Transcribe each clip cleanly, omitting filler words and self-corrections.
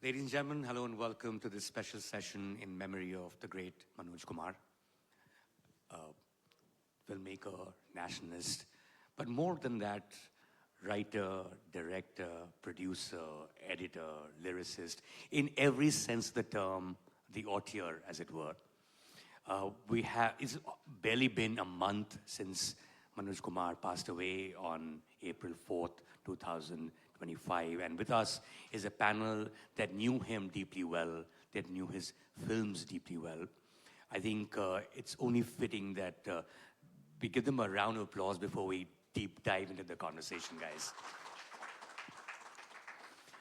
Ladies and gentlemen, hello and welcome to this special session in memory of the great Manoj Kumar, filmmaker, nationalist, but more than that, writer, director, producer, editor, lyricist, in every sense of the term, the auteur, as it were. It's barely been a month since Manoj Kumar passed away on April 4th, 2025. And with us is a panel that knew him deeply well, that knew his films deeply well. I think it's only fitting that we give them a round of applause before we deep dive into the conversation, guys.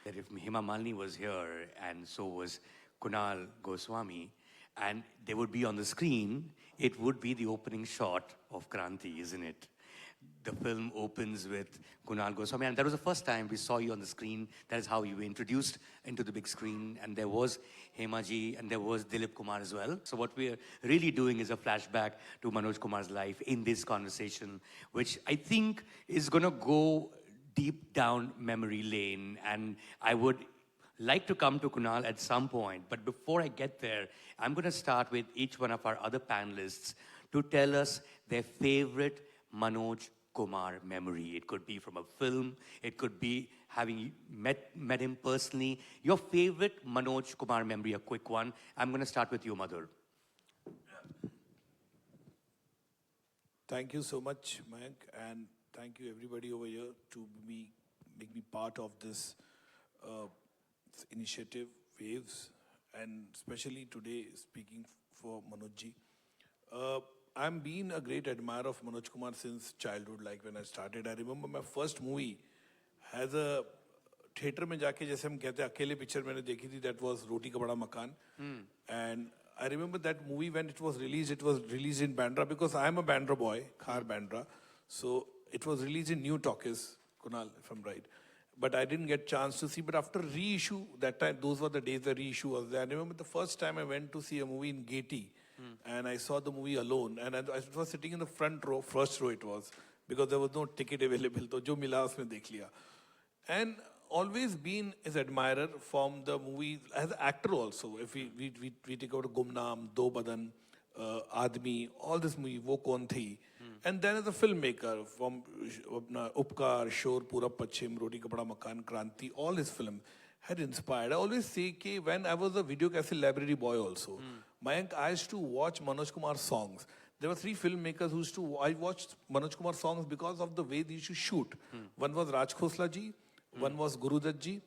That if Hema Malini was here and so was Kunal Goswami, and they would be on the screen, it would be the opening shot of Kranti, isn't it? The film opens with Kunal Goswami, and that was the first time we saw you on the screen. That is how you were introduced into the big screen, and there was Hema ji, and there was Dilip Kumar as well. So what we are really doing is a flashback to Manoj Kumar's life in this conversation, which I think is going to go deep down memory lane, and I would like to come to Kunal at some point, but before I get there, I'm going to start with each one of our other panelists to tell us their favorite Manoj Kumar memory. It could be from a film, it could be having met him personally. Your favorite Manoj Kumar memory, a quick one. I'm going to start with you, Madhur. Thank you so much, Mayank, and thank you everybody over here to make me part of this initiative, Waves, and especially today speaking for Manoj ji. I'm been a great admirer of Manoj Kumar since childhood, like when I started. I remember my first movie has a theater में जाके जैसे हम कहते हैं अकेले picture मैंने देखी थी, that was Roti Kapda Makan. And I remember that movie when it was released in Bandra because I am a Bandra boy, Khar Bandra. So it was released in New Talkies, Kunal, if I'm right. But I didn't get chance to see. But after reissue, that time, those were the days the reissue was there. I remember the first time I went to see a movie in Gaiety, and I saw the movie alone. And I was sitting in the front row, first row it was, because there was no ticket available. So jo mila usme dekh liya. And always been his admirer from the movie, as an actor also. If we take out Gumnaam, Do Badan, Aadmi, all this movie, Wo Kaun Thi. And then as a filmmaker, from Upkar, Shor, Purab Pachim, Roti Kapda Makan, Kranti, all his film had inspired. I always say that when I was a video cassette library boy also, Mayank, I used to watch Manoj Kumar songs. There were three filmmakers who used to, I watched Manoj Kumar songs because of the way they used to shoot. One was Raj Khosla ji, one was Guru Dutt ji,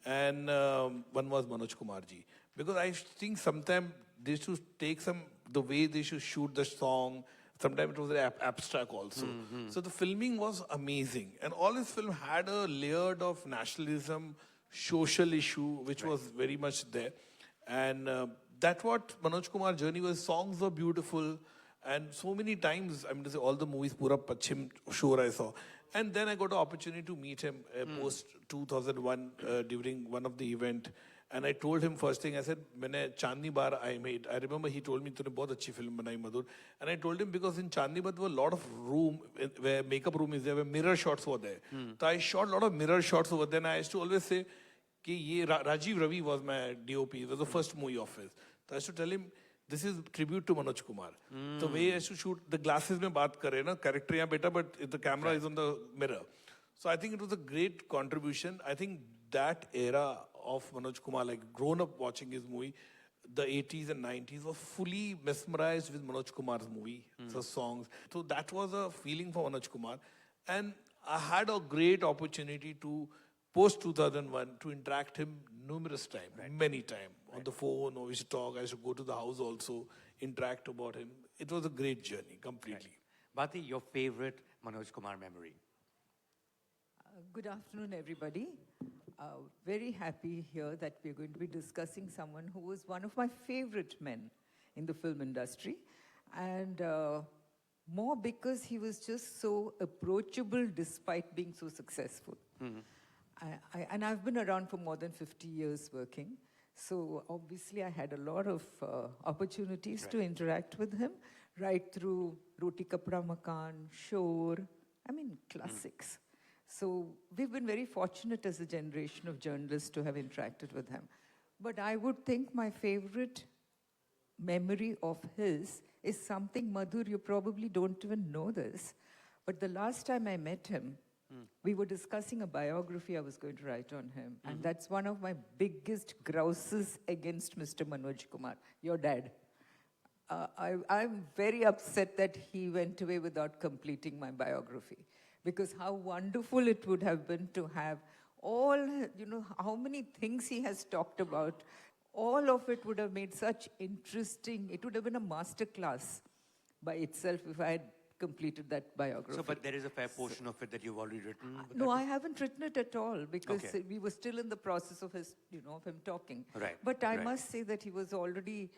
and one was Manoj Kumar ji. Because I think sometimes they used to take the way they should shoot the song, sometimes it was abstract also. So the filming was amazing. And all his film had a layer of nationalism, social issue, which was very much there. And that's what Manoj Kumar's journey was. Songs were beautiful. And so many times, I mean, to say all the movies, Purab Pachim, Shor I saw. And then I got the opportunity to meet him post 2001 during one of the event. And I told him first thing, I said, मैंने Chandni Bar I made. I remember he told me, तूने बहुत अच्छी film बनाई Madhur. And I told him because in Chandni Bar there was a lot of room, where makeup room is there, where mirror shots were there. So I shot a lot of mirror shots over there. And I used to always say, कि ये Rajiv Ravi was my DOP. It was the first movie of his. So I used to tell him, this is tribute to Manoj Kumar. The way I used to shoot, the glasses में बात करे ना, character यहाँ बेटा, but the camera is on the mirror. So I think it was a great contribution. I think that era of Manoj Kumar, like grown up watching his movie, the 80s and 90s, was fully mesmerized with Manoj Kumar's movie, the songs. So that was a feeling for Manoj Kumar. And I had a great opportunity to, post 2001, to interact him numerous times, many times. On the phone, or we used to talk, I used to go to the house also, interact about him. It was a great journey, completely. Bhati, your favorite Manoj Kumar memory? Good afternoon, everybody. Very happy here that we're going to be discussing someone who was one of my favorite men in the film industry. And more because he was just so approachable despite being so successful. And I've been around for more than 50 years working. So obviously I had a lot of opportunities to interact with him, right through Roti Kapda Makan, Shor, I mean classics. So we've been very fortunate as a generation of journalists to have interacted with him. But I would think my favorite memory of his is something, Madhur, you probably don't even know this. But the last time I met him, we were discussing a biography I was going to write on him. And that's one of my biggest grouses against Mr. Manoj Kumar, your dad. I'm very upset that he went away without completing my biography. Because how wonderful it would have been to have all, how many things he has talked about. All of it would have made such interesting, it would have been a master class by itself if I had completed that biography. So, but there is a fair portion of it that you've already written? No, I haven't written it at all because Okay. we were still in the process of his, of him talking. Right, But I right. must say that he was already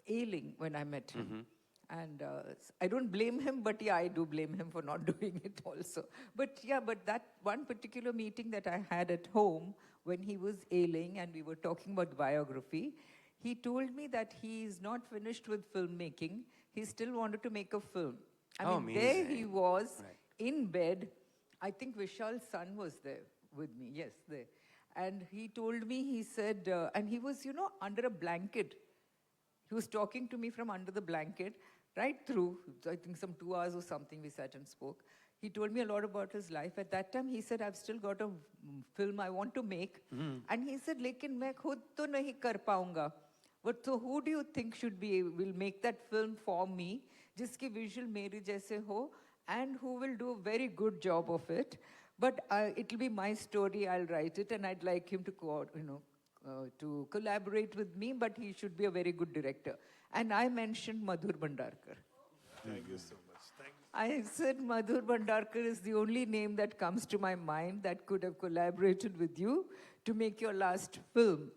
ailing when I met him. And I don't blame him, but yeah, I do blame him for not doing it also. But yeah, but that one particular meeting that I had at home when he was ailing and we were talking about biography, he told me that he is not finished with filmmaking. He still wanted to make a film. I mean, there he Amazing. was Right. in bed. I think Vishal's son was there with me. Yes, there. And he told me, he said, and he was, under a blanket. He was talking to me from under the blanket, right through, I think some 2 hours or something we sat and spoke. He told me a lot about his life. At that time, he said, I've still got a film I want to make. And he said, lekin main khud to nahi kar paunga. But so who do you think will make that film for me, jiski visual mere jaise ho, and who will do a very good job of it. But it'll be my story, I'll write it, and I'd like him to to collaborate with me, but he should be a very good director. And I mentioned Madhur Bhandarkar. Thank you so much. Thank you. I said Madhur Bhandarkar is the only name that comes to my mind that could have collaborated with you to make your last film.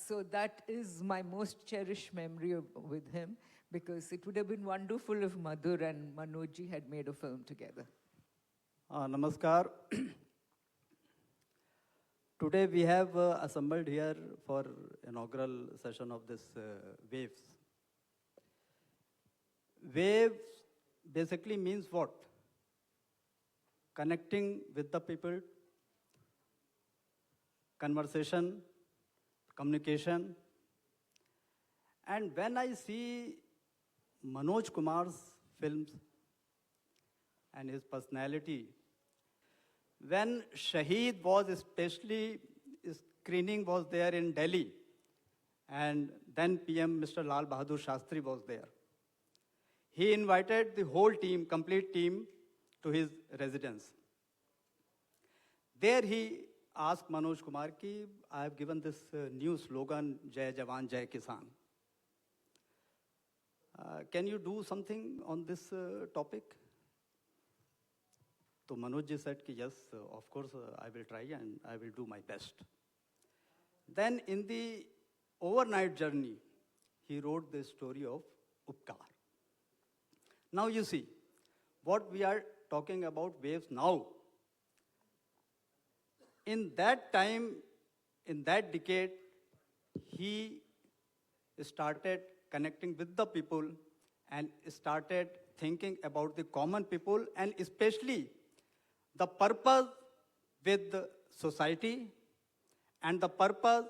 So that is my most cherished memory with him, because it would have been wonderful if Madhur and Manojji had made a film together. Namaskar. Today we have assembled here for inaugural session of this Waves. Waves basically means what? Connecting with the people, conversation, communication. And when I see Manoj Kumar's films and his personality, when Shaheed was especially, screening was there in Delhi, and then PM Mr. Lal Bahadur Shastri was there. He invited the whole team, complete team, to his residence. There he asked Manoj Kumar ki, I have given this new slogan, Jai Jawan, Jai Kisan. Can you do something on this topic? So Manoj ji said ki yes, of course I will try and I will do my best. Then in the overnight journey, he wrote the story of Upkar. Now you see, what we are talking about Waves now. In that time, in that decade, he started connecting with the people and started thinking about the common people and especially the purpose with the society and the purpose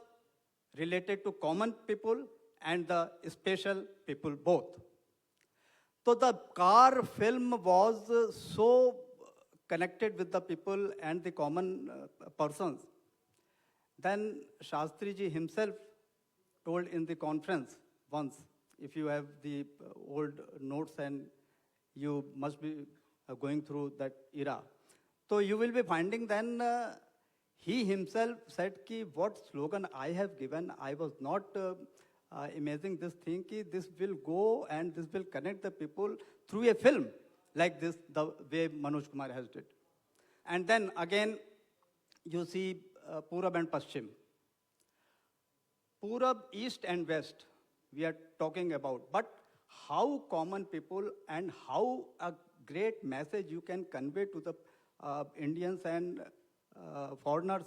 related to common people and the special people both. So the Car film was so connected with the people and the common persons. Then Shastri ji himself told in the conference once, if you have the old notes and you must be going through that era. So you will be finding then he himself said ki what slogan I have given, I was not imagining this thing ki this will go and this will connect the people through a film like this, the way Manoj Kumar has did. And then again, you see Purab and Paschim. Purab, East and West, we are talking about. But how common people and how a great message you can convey to the Indians and foreigners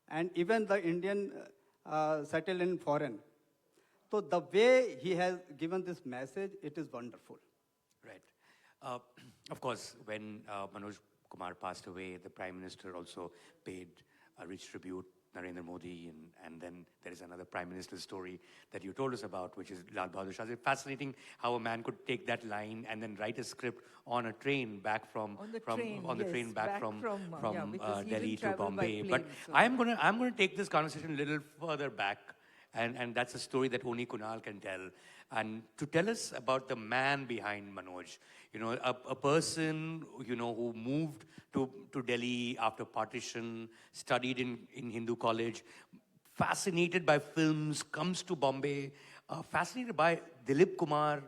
and even the Indian settled in foreign. So the way he has given this message, it is wonderful. Right. Of course, when Manoj Kumar passed away, the Prime Minister also paid a rich tribute Narendra Modi, and then there is another prime minister's story that you told us about, which is Lal Bahadur Shastri. Fascinating how a man could take that line and then write a script on a train back from On the from train, on the yes, train back back from yeah, because he Delhi didn't to travel by Bombay. But plane, so- I'm gonna take this conversation a little further back, and that's a story that only Kunal can tell. And to tell us about the man behind Manoj, you know, a person, you know, who moved to Delhi after partition, studied in Hindu college, fascinated by films, comes to Bombay, fascinated by Dilip Kumar,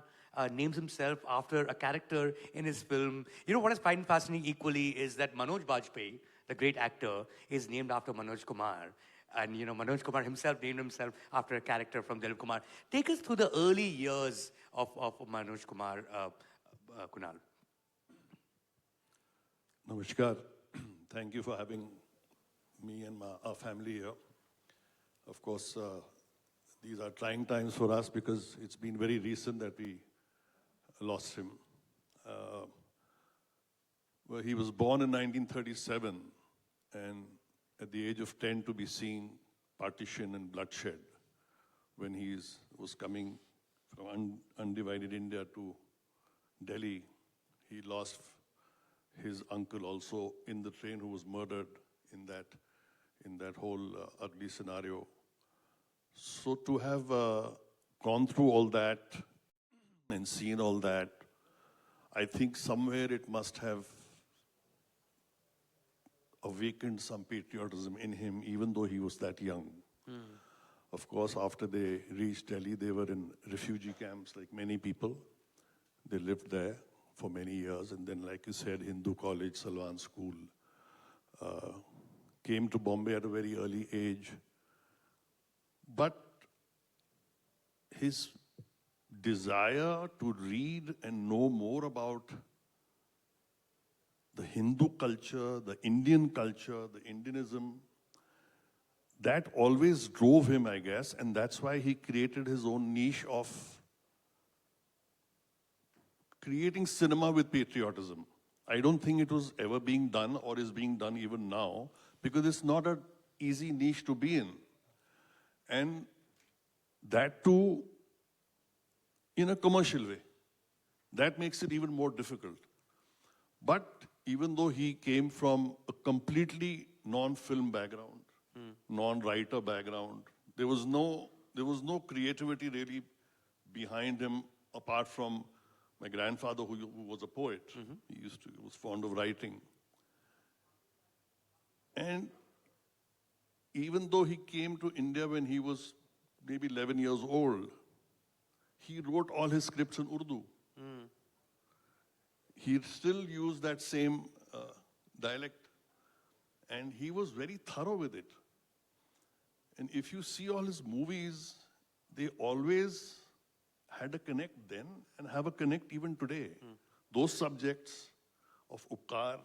names himself after a character in his film. You know what I find fascinating equally is that Manoj Bajpayee, the great actor, is named after Manoj Kumar. And you know, Manoj Kumar himself named himself after a character from Dilip Kumar. Take us through the early years of Manoj Kumar, Kunal. Namaskar. Thank you for having me and our family here. Of course, these are trying times for us because it's been very recent that we lost him. Well, he was born in 1937, and at the age of 10 to be seeing partition and bloodshed when he was coming from undivided India to Delhi. He lost his uncle also in the train, who was murdered in that whole ugly scenario. So to have gone through all that and seen all that, I think somewhere it must have awakened some patriotism in him, even though he was that young. Of course, after they reached Delhi, they were in refugee camps like many people. They lived there for many years, and then, like you said, Hindu college, Salwan school. Came to Bombay at a very early age. But his desire to read and know more about the Hindu culture, the Indian culture, the Indianism, that always drove him, I guess, and that's why he created his own niche of creating cinema with patriotism. I don't think it was ever being done or is being done even now, because it's not an easy niche to be in. And that too, in a commercial way. That makes it even more difficult. But even though he came from a completely non-film background, non-writer background, there was no creativity really behind him apart from my grandfather, who was a poet. He was fond of writing. And even though he came to India when he was maybe 11 years old, he wrote all his scripts in Urdu. He still used that same dialect, and he was very thorough with it. And if you see all his movies, they always had a connect then and have a connect even today. Those subjects of Upkar,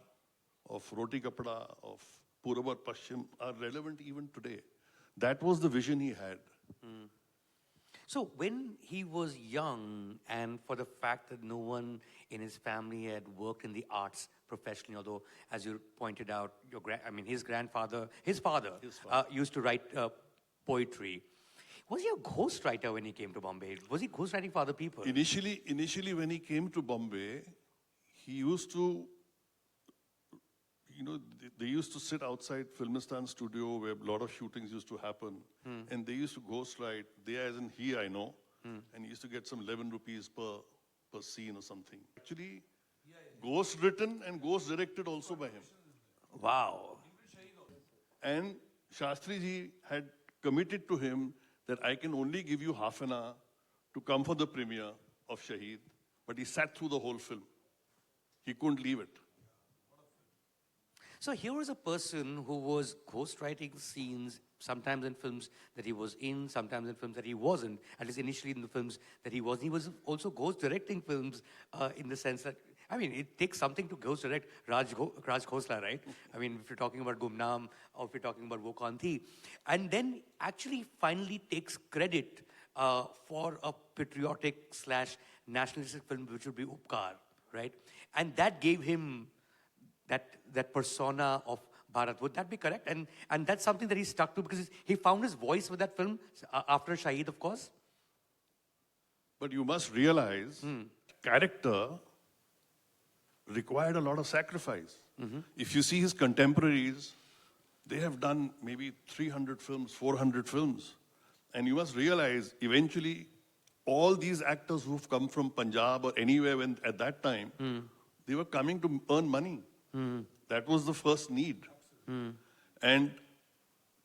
of Roti Kapda, of Puravar Paschim are relevant even today. That was the vision he had. So when he was young, and for the fact that no one in his family had worked in the arts professionally, although, as you pointed out, his father used to write poetry. Was he a ghostwriter when he came to Bombay? Was he ghostwriting for other people? Initially, when he came to Bombay, he used to, they used to sit outside Filmistan studio where a lot of shootings used to happen. And they used to ghostwrite. They, as in he, I know. And he used to get some 11 rupees per scene or something. Actually, ghost written and ghost directed also by him. Wow. And Shastri ji had committed to him that I can only give you half an hour to come for the premiere of Shaheed. But he sat through the whole film. He couldn't leave it. So here was a person who was ghostwriting scenes, sometimes in films that he was in, sometimes in films that he wasn't, at least initially in the films that he was. He was also ghost directing films in the sense that, it takes something to ghost direct Raj Khosla, right? If you're talking about Gumnaam or if you're talking about Wo Kaun Thi. And then actually finally takes credit for a patriotic / nationalistic film, which would be Upkar, right? And that gave him that persona of Bharat. Would that be correct? And that's something that he stuck to because he found his voice with that film after Shahid, of course. But you must realize, character required a lot of sacrifice. If you see his contemporaries, they have done maybe 300 films, 400 films. And you must realize, eventually, all these actors who've come from Punjab or anywhere at that time, they were coming to earn money. That was the first need. And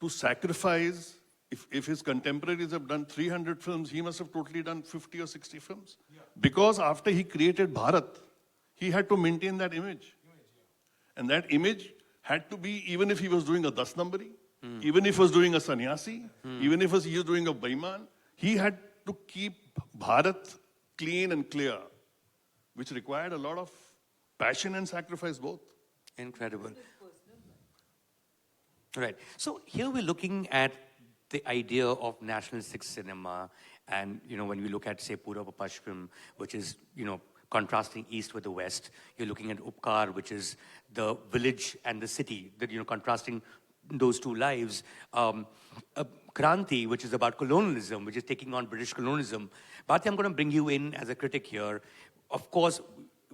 to sacrifice, if his contemporaries have done 300 films, he must have totally done 50 or 60 films. Because after he created Bharat, he had to maintain that image. And that image had to be, even if he was doing a Das Nambari, even if he was doing a Sannyasi, even if he was doing a Baiman, he had to keep Bharat clean and clear, which required a lot of passion and sacrifice both. Incredible. Right. So here we're looking at the idea of nationalistic cinema, and when we look at, say, Purva Pashchim, which is contrasting east with the west, you're looking at Upkar, which is the village and the city, that contrasting those two lives. Kranti, which is about colonialism, which is taking on British colonialism. Bharti, I'm going to bring you in as a critic here. Of course,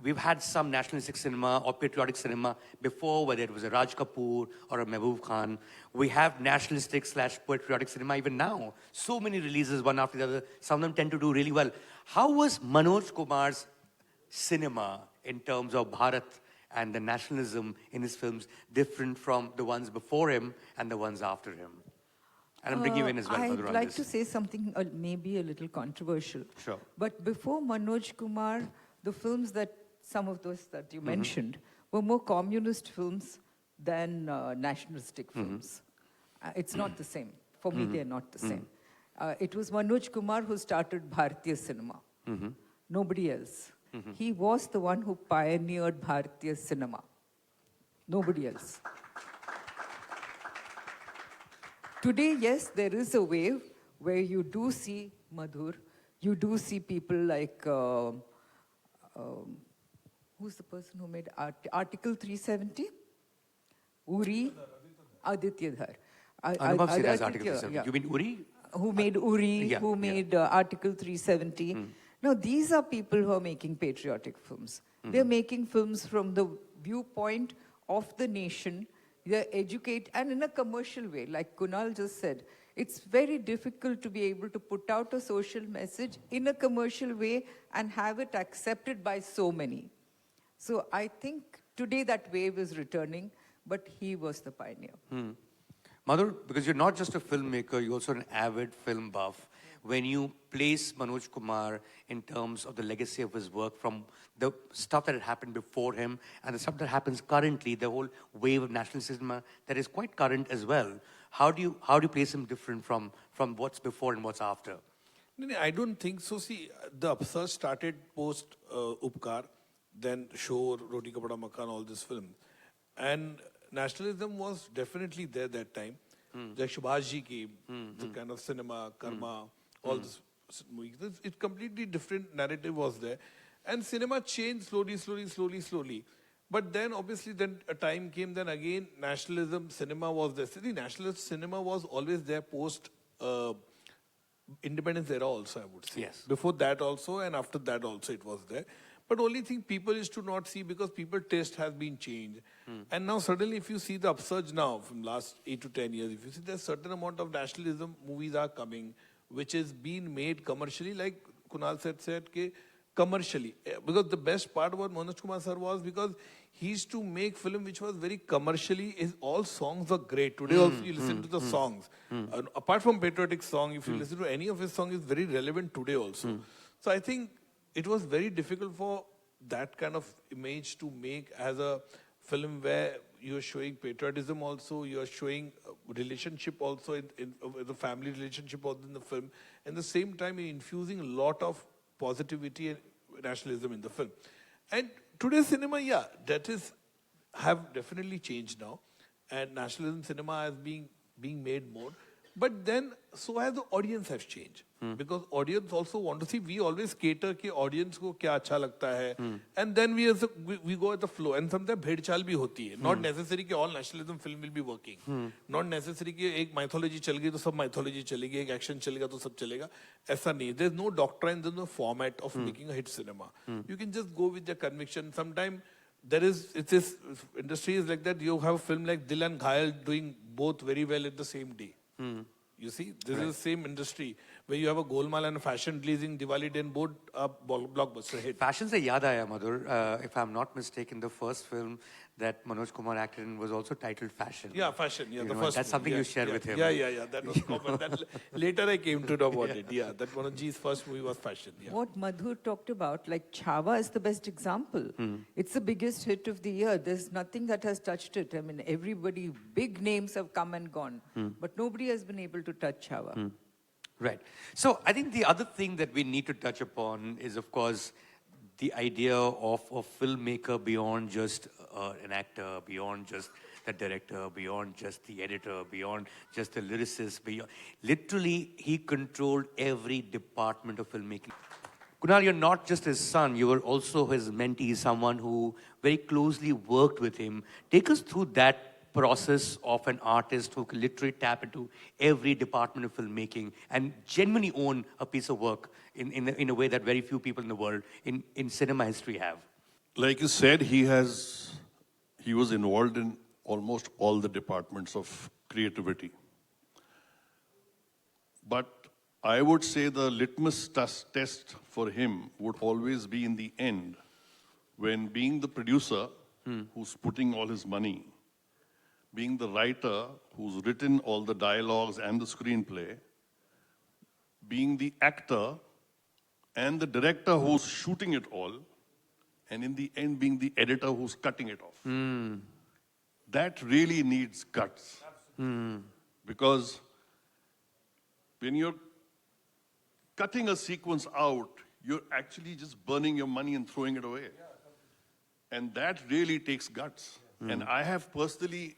we've had some nationalistic cinema or patriotic cinema before, whether it was a Raj Kapoor or a Mehboob Khan. We have nationalistic/patriotic cinema even now. So many releases, one after the other. Some of them tend to do really well. How was Manoj Kumar's cinema in terms of Bharat and the nationalism in his films different from the ones before him and the ones after him? And I'm bringing you in as well, Madhur, I'd on like this. to say something maybe a little controversial. Sure. But before Manoj Kumar, the films some of those that you mentioned, were more communist films than nationalistic films. It's not the same. For me, they're not the same. It was Manoj Kumar who started Bharatiya cinema. Nobody else. He was the one who pioneered Bharatiya cinema. Nobody else. Today, yes, there is a wave where you do see Madhur, you do see people like, who's the person who made Article 370? Uri, Aditya Dhar. Anubhav Siray's Article Aditya, 370. yeah. You mean Uri? Who made Uri, Yeah, who yeah. made Article 370. Now, these are people who are making patriotic films. They're making films from the viewpoint of the nation. They educate, and in a commercial way, like Kunal just said, it's very difficult to be able to put out a social message in a commercial way and have it accepted by so many. So I think today that wave is returning, but he was the pioneer. Madhur, because you're not just a filmmaker, you're also an avid film buff. When you place Manoj Kumar in terms of the legacy of his work, from the stuff that had happened before him and the stuff that happens currently, the whole wave of national cinema that is quite current as well, how do you place him different from what's before and what's after? No, I don't think so. See, the upsurge started post Upkar, then Shor, Roti Kapda Makan, all this film. And nationalism was definitely there that time. Like Subhash Ji came, the kind of cinema, karma, all this movies. It completely different narrative was there. And cinema changed slowly. But then obviously then a time came, then again nationalism cinema was there. See, nationalist cinema was always there post independence era also, I would say. Yes. Before that also and after that also it was there. But only thing people is to not see because people taste has been changed. And now suddenly if you see the upsurge now from last 8 to 10 years, if you see there's certain amount of nationalism movies are coming, which is being made commercially, like Kunal said commercially. Because the best part about Manoj Kumar sir was because he used to make film which was very commercially, all songs were great. Today also you listen to the songs. Apart from patriotic song, if you listen to any of his songs, it's very relevant today also. So I think it was very difficult for that kind of image to make as a film where you're showing patriotism also, you're showing relationship also, in the family relationship also in the film. And at the same time, you're infusing a lot of positivity and nationalism in the film. And today's cinema, that have definitely changed now. And nationalism cinema is being made more. But then, so has the audience has changed. Because audience also want to see, we always cater कि audience को क्या अच्छा लगता है. And then we go at the flow. And sometimes भेड़चाल भी होती है. Not necessary कि all nationalism film will be working. Not necessary कि एक mythology चल गई तो सब mythology चलेगी, एक action चलेगा तो सब चलेगा. ऐसा नहीं. There's no doctrine, there's no format of making a hit cinema. You can just go with your conviction. Sometimes industry is like that. You have a film like Dil and Ghayal doing both very well in the same day. You see, this is the same industry where you have a Golmaal and a fashion releasing Diwali day and both are blockbuster hit. Fashion se yaad aaya, Madhur. If I'm not mistaken, the first film that Manoj Kumar acted in was also titled Fashion. Yeah, fashion. Yeah, You the know, first. that's something movie. you share with him. Yeah. That was common. Later I came to know about it. Yeah, that Manojji's first movie was Fashion. Yeah. What Madhur talked about, like Chhaava is the best example. It's the biggest hit of the year. There's nothing that has touched it. I mean, everybody, big names have come and gone, but nobody has been able to touch Chhaava. Right. So I think the other thing that we need to touch upon is, of course, the idea of a filmmaker beyond just an actor, beyond just the director, beyond just the editor, beyond just the lyricist. Literally, he controlled every department of filmmaking. Kunal, you're not just his son, you were also his mentee, someone who very closely worked with him. Take us through that process of an artist who can literally tap into every department of filmmaking and genuinely own a piece of work in a way that very few people in the world in cinema history have. Like you said, he was involved in almost all the departments of creativity. But I would say the litmus test for him would always be in the end, when being the producer who's putting all his money, being the writer who's written all the dialogues and the screenplay, being the actor and the director who's shooting it all, and in the end being the editor who's cutting it off. That really needs guts. Because when you're cutting a sequence out, you're actually just burning your money and throwing it away. And that really takes guts. And I have personally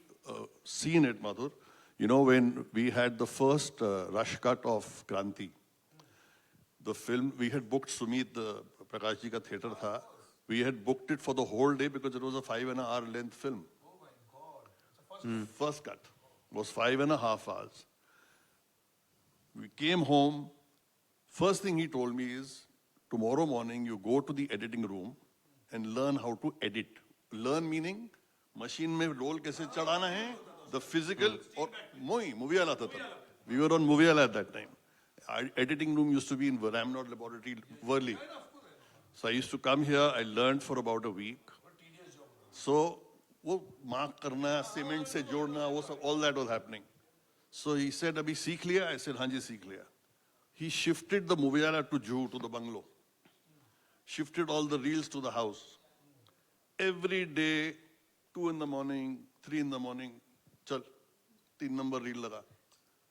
seen it, Madhur. You know, when we had the first rush cut of Kranti, the film, we had booked Sumit, the Prakash ji ka theater tha. We had booked it for the whole day because it was a 5.5-hour length film. Oh my God. First cut was 5.5 hours. We came home. First thing he told me is, tomorrow morning you go to the editing room and learn how to edit. Learn meaning, machine में roll कैसे चढ़ाना है, the physical, or movie वाला था तब. We were on movie वाला at that time. Our editing room used to be in Ramnod Laboratory, Worli. So I used to come here, I learned for about a week. So, वो mark करना, cement से जोड़ना, वो सब, all that was happening. So he said, अभी सीख लिया? I said, हाँ जी सीख लिया. He shifted the movie वाला to Juhu, to the bungalow. Shifted all the reels to the house. Every day, 2 in the morning, 3 in the morning, chal, 3 number reel laga,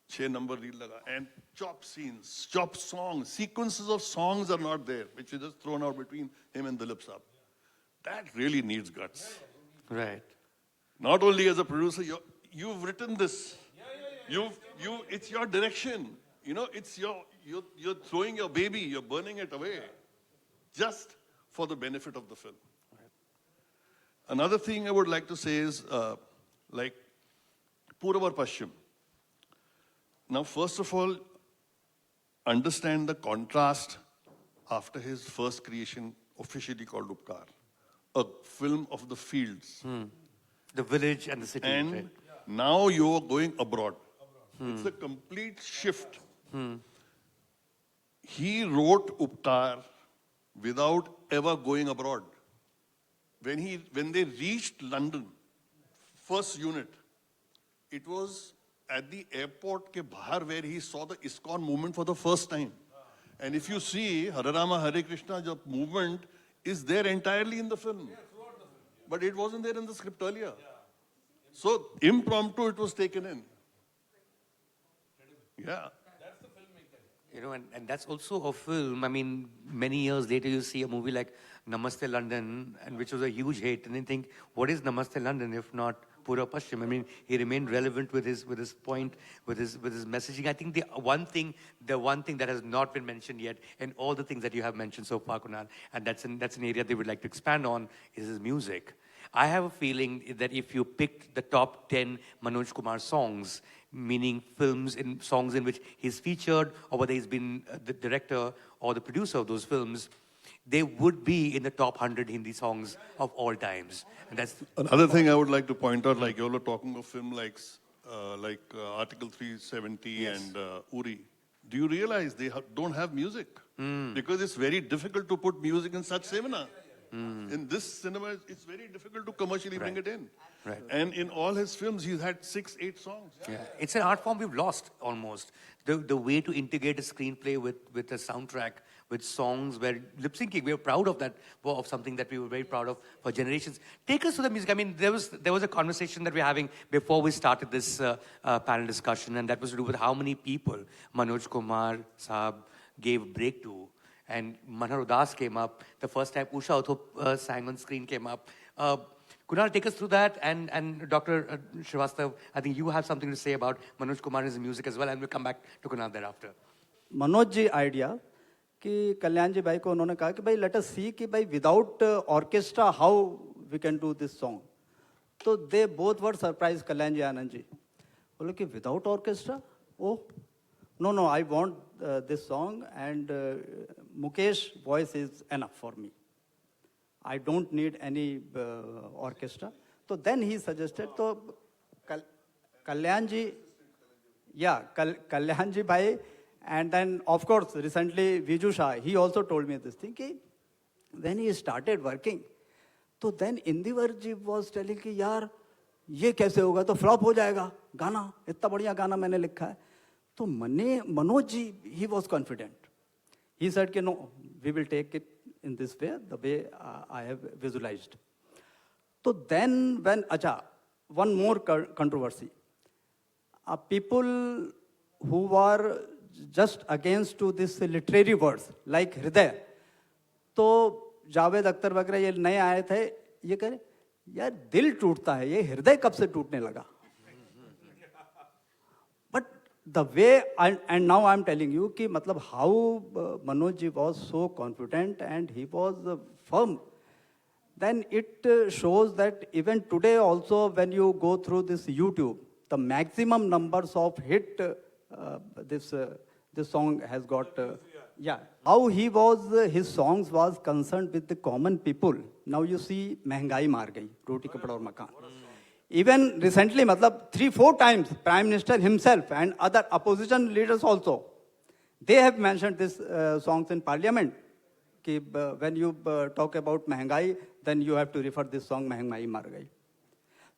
6 number reel laga, and chop scenes, chop songs, sequences of songs are not there, which is just thrown out between him and Dilip Saab. That really needs guts. Right. Not only as a producer, you've written this. It's your direction. You know, it's you're throwing your baby, you're burning it away, just for the benefit of the film. Another thing I would like to say is, like, Purab or Paschim. Now, first of all, understand the contrast after his first creation, officially called Upkar, a film of the fields. The village and the city. And right? now you're going abroad. It's a complete shift. He wrote Upkar without ever going abroad. When they reached London, first unit, it was at the airport ke bahar where he saw the ISKCON movement for the first time. And if you see, Hare Rama, Hare Krishna, the movement is there entirely in the film. But it wasn't there in the script earlier. So impromptu it was taken in. Yeah. You know, and that's also a film. I mean, many years later, you see a movie like Namaste London, and which was a huge hit, and you think, what is Namaste London if not Pura Pashchim. I mean, he remained relevant with his point, with his messaging. I think the one thing that has not been mentioned yet, and all the things that you have mentioned so far, Kunal, and that's an area they would like to expand on, is his music. I have a feeling that if you picked the top 10 Manoj Kumar songs, meaning songs in which he's featured, or whether he's been the director or the producer of those films, they would be in the top 100 Hindi songs of all times. And that's Another thing I would like to point out, like you all are talking of film like Article 370 and Uri. Do you realize they don't have music? Because it's very difficult to put music in such cinema. In this cinema, it's very difficult to commercially bring it in. Right. And in all his films, he's had 6-8 songs. Yeah. It's an art form we've lost almost. The way to integrate a screenplay with a soundtrack, with songs where lip syncing, we're proud of that, of something that we were very proud of for generations. Take us to the music. I mean, there was a conversation that we're having before we started this panel discussion, and that was to do with how many people Manoj Kumar Saab gave break to. And Manhar Udas came up. The first time Usha Uthup sang on screen came up. Kunal, take us through that. And Dr. Srivastav, I think you have something to say about Manoj Kumar and his music as well, and we'll come back to Kunal thereafter. Manoj ji idea कि कल्याण जी भाई को उन्होंने कहा कि भाई let us सी कि भाई without orchestra how we can do this song. तो दे बोथ वर सरप्राइज, कल्याण जी आनंद जी बोले कि without orchestra, oh no, I want this song and Mukesh voice is enough for me. I don't need any orchestra. So then he suggested, so Kalyan ji, Kalyan ji bhai, and then of course recently Viju Shah, he also told me this thing, कि when he started working, तो then Indivar ji was telling कि यार ये कैसे होगा, तो flop हो जाएगा गाना, इतना बढ़िया गाना मैंने लिखा है. तो Manoj ji, he was confident. He said, no, we will take it in this way, the way I have visualized. So then when, one more controversy. People who were just against to this literary words, like Hriday. तो जावेद अख्तर वगैरह ये नए आए थे, ये कह रहे यार दिल टूटता है, ये हृदय कब से टूटने लगा. The way, and now I'm telling you कि मतलब how Manoj ji was so confident and he was firm, then it shows that even today also when you go through this YouTube, the maximum numbers of hit this song has got, how he was, his songs was concerned with the common people. Now you see महंगाई मार गई, रोटी कपड़ा और मकान. Even recently, 3-4 times, Prime Minister himself and other opposition leaders also, they have mentioned these songs in Parliament. Ki, when you talk about Mehengai, then you have to refer this song Mehengai Mar Gai.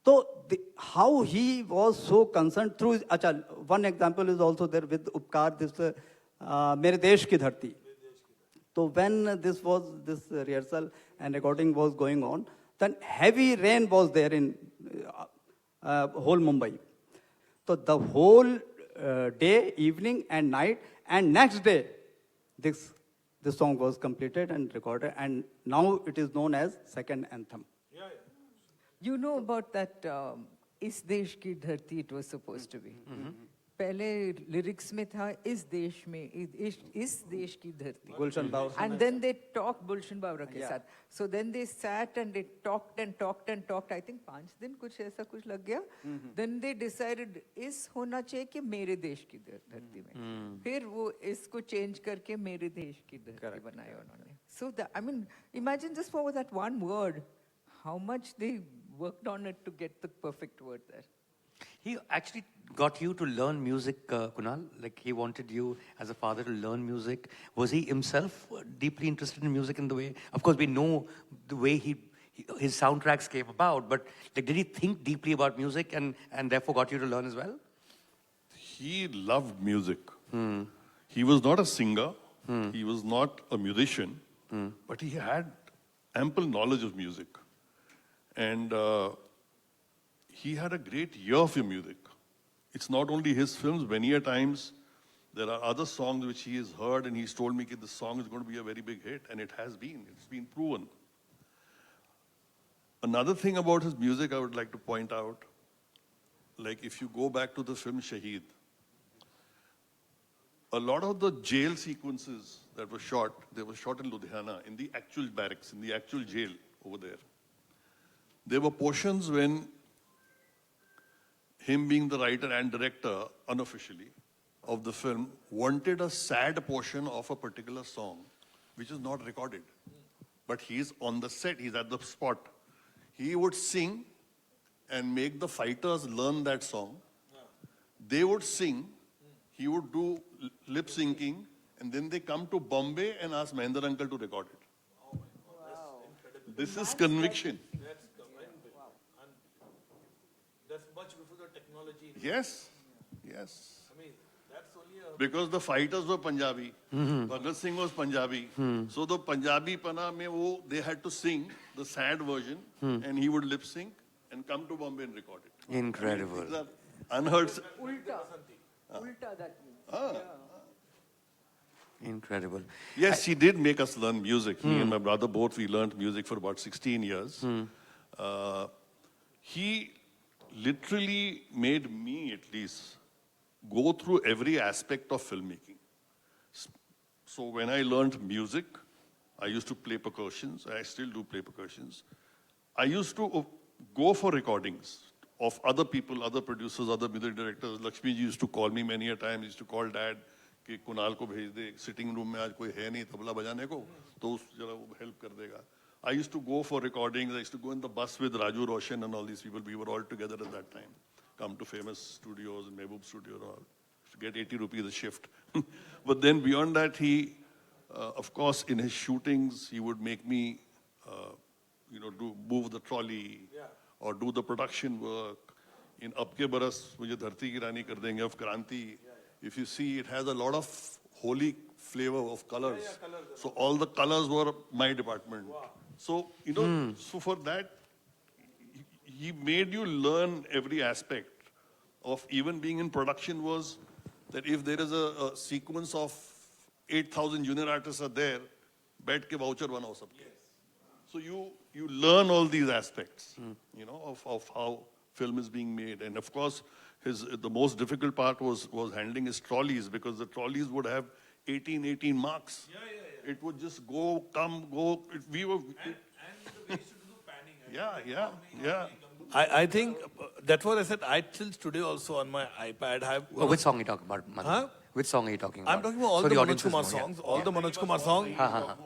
So how he was so concerned through, one example is also there with Upkar, this Mere Desh Ki Dharti. So when this rehearsal and recording was going on, then heavy rain was there in whole Mumbai. So the whole day, evening and night, and next day, this song was completed and recorded, and now it is known as second anthem. You know about that Is Desh Ki Dharti, it was supposed to be. पहले lyrics में था इस देश में इस देश की धरती. Gulshan Bahar. And then they talked Gulshan Bahar के साथ. So then they sat and they talked and talked and talked. I think 5 दिन कुछ ऐसा कुछ लग गया. Then they decided इस होना चाहिए कि मेरे देश की धरती में. फिर वो इसको change करके मेरे देश की धरती बनाया उन्होंने. So I mean, imagine just for that one word, how much they worked on it to get the perfect word there. He actually got you to learn music, Kunal? Like he wanted you as a father to learn music. Was he himself deeply interested in music in the way? Of course, we know the way his soundtracks came about, but like, did he think deeply about music and therefore got you to learn as well? He loved music. He was not a singer. He was not a musician, but he had ample knowledge of music. And he had a great ear for music. It's not only his films, many a times there are other songs which he has heard and he's told me that this song is going to be a very big hit, and it has been. It's been proven. Another thing about his music I would like to point out like if you go back to the film Shaheed, a lot of the jail sequences that were shot, they were shot in Ludhiana, in the actual barracks, in the actual jail over there. There were portions when him being the writer and director, unofficially, of the film, wanted a sad portion of a particular song, which is not recorded. But he's on the set, he's at the spot. He would sing and make the fighters learn that song. They would sing, he would do lip syncing, and then they come to Bombay and ask Mahendra uncle to record it. This is conviction. That's much before the technology. Yes, yes. I mean, that's only a... Because the fighters were Punjabi, Bhagat Singh was Punjabi, so the Punjabi pana mein wo, they had to sing the sad version, and he would lip sync and come to Bombay and record it. Incredible. These are unheard. Ulta. Ulta, that means. Incredible. Yes, he did make us learn music. Me and my brother both, we learned music for about 16 years. He literally made me, at least, go through every aspect of filmmaking. So when I learned music, I used to play percussions. I still do play percussions. I used to go for recordings of other people, other producers, other music directors. Lakshmi ji used to call me many a time. He used to call dad कि कुणाल को भेज दे sitting room में आज कोई है नहीं तबला बजाने को तो उस जरा वो help कर देगा. I used to go for recordings. I used to go in the bus with Raju Roshan and all these people. We were all together at that time. Come to famous studios and Mehboob studio and all. To get 80 rupees a shift. But then beyond that, he, of course, in his shootings, he would make me, move the trolley or do the production work. In Ab Ke Baras, mujhe Dharti Ki Rani Kar Denge of Kranti. If you see, it has a lot of holy flavor of colors. So all the colors were my department. So, so for that, he made you learn every aspect of even being in production was that if there is a sequence of 8,000 junior artists are there, बैठ के voucher बनाओ सबके. So you learn all these aspects, of how film is being made. And of course, the most difficult part was handling his trolleys because the trolleys would have 18 marks. It would just go, come, go. We were... And the way you used to do panning. Yeah. I think that's what I said. I till today also on my iPad have... Which song are you talking about, Manu? Huh? Which song are you talking about? I'm talking about all So the Manoj audience Kumar knows, yeah. songs. All the Manoj Kumar songs.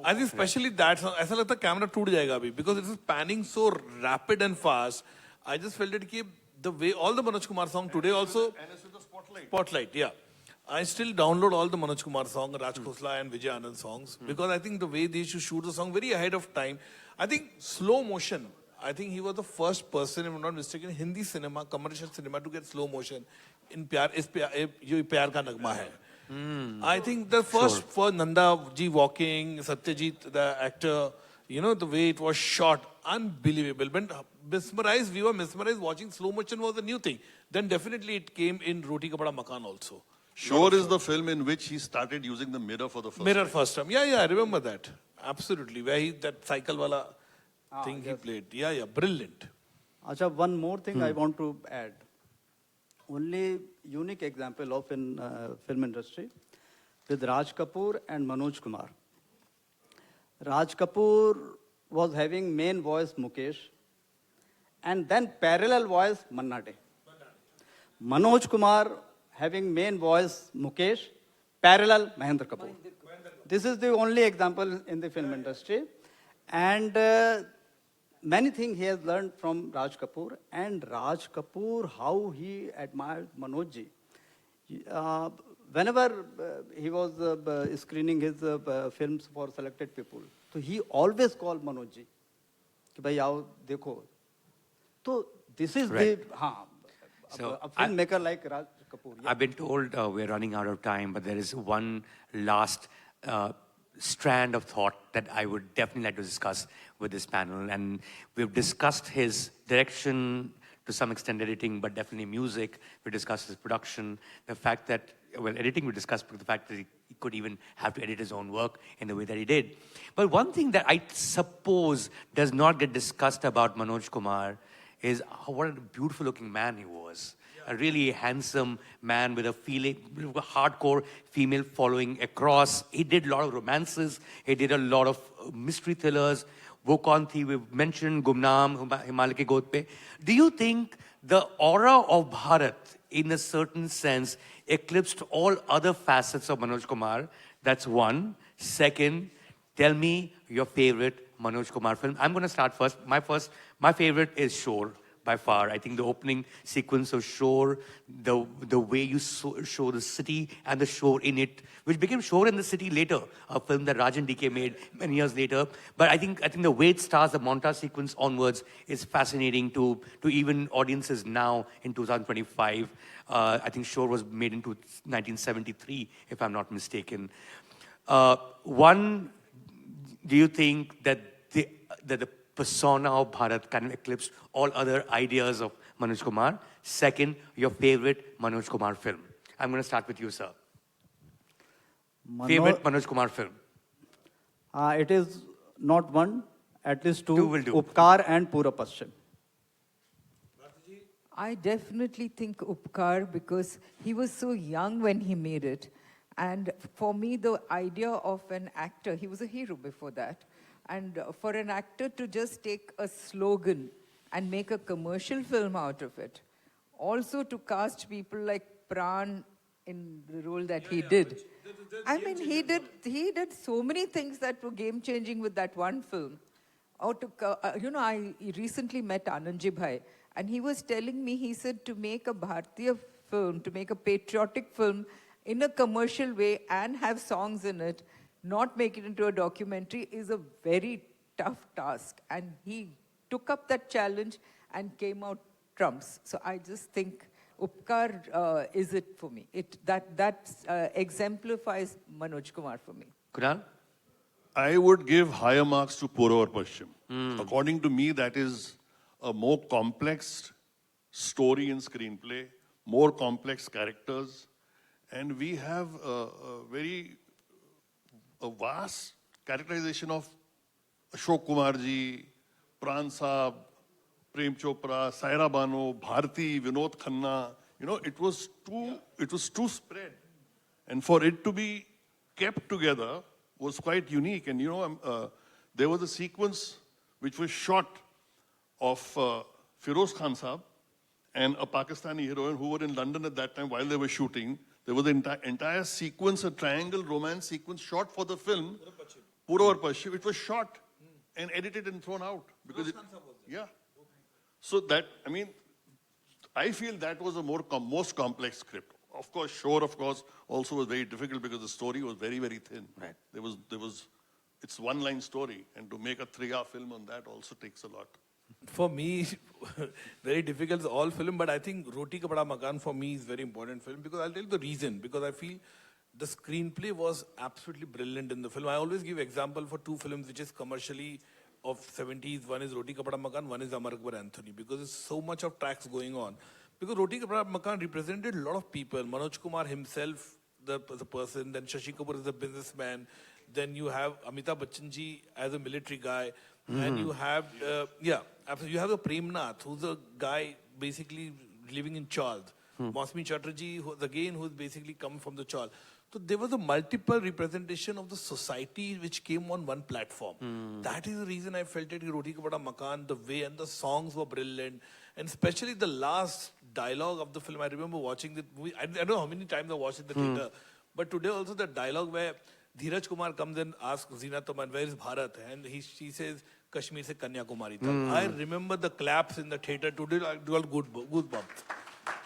I think especially that song. ऐसा लगता है camera टूट जाएगा अभी because it is panning so rapid and fast. I just felt it कि the way all the Manoj Kumar song today also... And it's with the spotlight. Spotlight, yeah. I still download all the Manoj Kumar songs, Raj Khosla and Vijay Anand songs because I think the way they used to shoot the song very ahead of time. I think slow motion. I think he was the first person, if I'm not mistaken, in Hindi cinema, commercial cinema, to get slow motion in Pyar, जो प्यार का नगमा है. I think the first for Nanda ji walking, Satyajit, the actor, the way it was shot, unbelievable. When we were mesmerized watching slow motion was a new thing. Then definitely it came in Roti Kapda Makan also. Shore is the film in which he started using the mirror for the first Mirror time. first time. Yeah, I remember that. Absolutely. Where that cycle wala thing he played. Yeah, brilliant. Acha, one more thing I want to add. Only unique example of in film industry with Raj Kapoor and Manoj Kumar. Raj Kapoor was having main voice Mukesh and then parallel voice Manna Dey. Manoj Kumar having main voice Mukesh, parallel Mahendra Kapoor. This is the only example in the film industry. And many things he has learned from Raj Kapoor. And Raj Kapoor, how he admired Manoj ji. Whenever he was screening his films for selected people, so he always called Manoj ji. कि भाई आओ देखो. So this is Right. a filmmaker like Raj Kapoor. Yeah. I've been told we're running out of time, but there is one last strand of thought that I would definitely like to discuss with this panel. And we've discussed his direction, to some extent editing, but definitely music. We discussed his production, the fact that, well, editing we discussed, but the fact that he could even have to edit his own work in the way that he did. But one thing that I suppose does not get discussed about Manoj Kumar is what a beautiful looking man he was. A really handsome man with a hardcore female following across. He did a lot of romances. He did a lot of mystery thrillers. Wo Kaun Thi, we've mentioned Gumnaam, Himalay Ke God Pe. Do you think the aura of Bharat, in a certain sense, eclipsed all other facets of Manoj Kumar? That's one. Second, tell me your favorite Manoj Kumar film. I'm going to start first. My favorite is Shore, by far. I think the opening sequence of Shore, the way you show the city and the shore in it, which became Shore in the City later, a film that Rajan DK made many years later. But I think the way it starts, the montage sequence onwards, is fascinating to even audiences now in 2025. I think Shore was made in 1973, if I'm not mistaken. One, do you think that the persona of Bharat kind of eclipsed all other ideas of Manoj Kumar? Second, your favorite Manoj Kumar film. I'm going to start with you, sir. Favorite Manoj Kumar film? It is not one, at least two. Two will do. Upkar and Pura Paschim. I definitely think Upkar because he was so young when he made it. And for me, the idea of an actor, he was a hero before that. And for an actor to just take a slogan and make a commercial film out of it. Also to cast people like Pran in the role that he did. I mean, he did so many things that were game-changing with that one film. Or I recently met Anandji Bhai, and he was telling me, he said, to make a Bharatiya film, to make a patriotic film in a commercial way and have songs in it, not make it into a documentary is a very tough task. And he took up that challenge and came out trumps. So I just think Upkar is it for me. That exemplifies Manoj Kumar for me. Kunal? I would give higher marks to Puravar Paschim. According to me, that is a more complex story in screenplay, more complex characters, and we have a vast characterization of Ashok Kumarji, Pran Saab, Prem Chopra, Saira Bano, Bharti, Vinod Khanna. You know, it was too spread. And for it to be kept together was quite unique. And you know, there was a sequence which was shot of Firoz Khan Saab and a Pakistani heroine who were in London at that time while they were shooting. There was an entire sequence, a triangle romance sequence shot for the film, Puravar Paschim. It was shot and edited and thrown out. Because yeah. So that, I mean, I feel that was the most complex script. Of course, Shore, of course, also was very difficult because the story was very, very thin. Right. It's one-line story, and to make a 3-hour film on that also takes a lot. For me, very difficult is all film, but I think Roti Kapda Makan for me is very important film because I'll tell you the reason. Because I feel the screenplay was absolutely brilliant in the film. I always give example for two films which is commercially of 70s. One is Roti Kapda Makan, one is Amar Akbar Anthony, because there's so much of tracks going on. Because Roti Kapda Makan represented a lot of people. Manoj Kumar himself, the person, then Shashi Kapoor is a businessman, then you have Amitabh Bachchan ji as a military guy, and you have, you have the Premnath, who's a guy basically living in Chald. Mausami Chatterjee, who's basically come from the Chald. So there was a multiple representation of the society which came on one platform. That is the reason I felt it, Roti Kapda Makan, the way, and the songs were brilliant. And especially the last dialogue of the film, I remember watching the movie, I don't know how many times I watched it in the theater, but today also the dialogue where Dheeraj Kumar comes and asks Zeenat Aman, where is Bharat? And she says, Kashmir se Kanyakumari. I remember the claps in the theater today, I got goosebumps.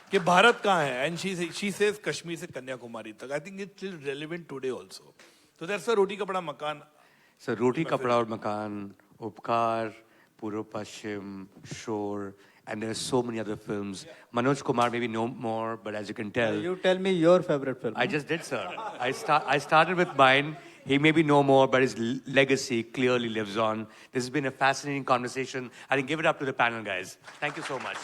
कि भारत कहाँ है? And she says Kashmir से कन्याकुमारी तक. I think it's still relevant today also. So that's why Roti Kapda Makan. So Roti Kapda Makan, Upkar, Puravar Paschim, Shore, and there are so many other films. Manoj Kumar maybe no more, but as you can tell, You tell me your favorite film. I just did, sir. I started with mine. He may be no more, but his legacy clearly lives on. This has been a fascinating conversation. I think give it up to the panel, guys. Thank you so much.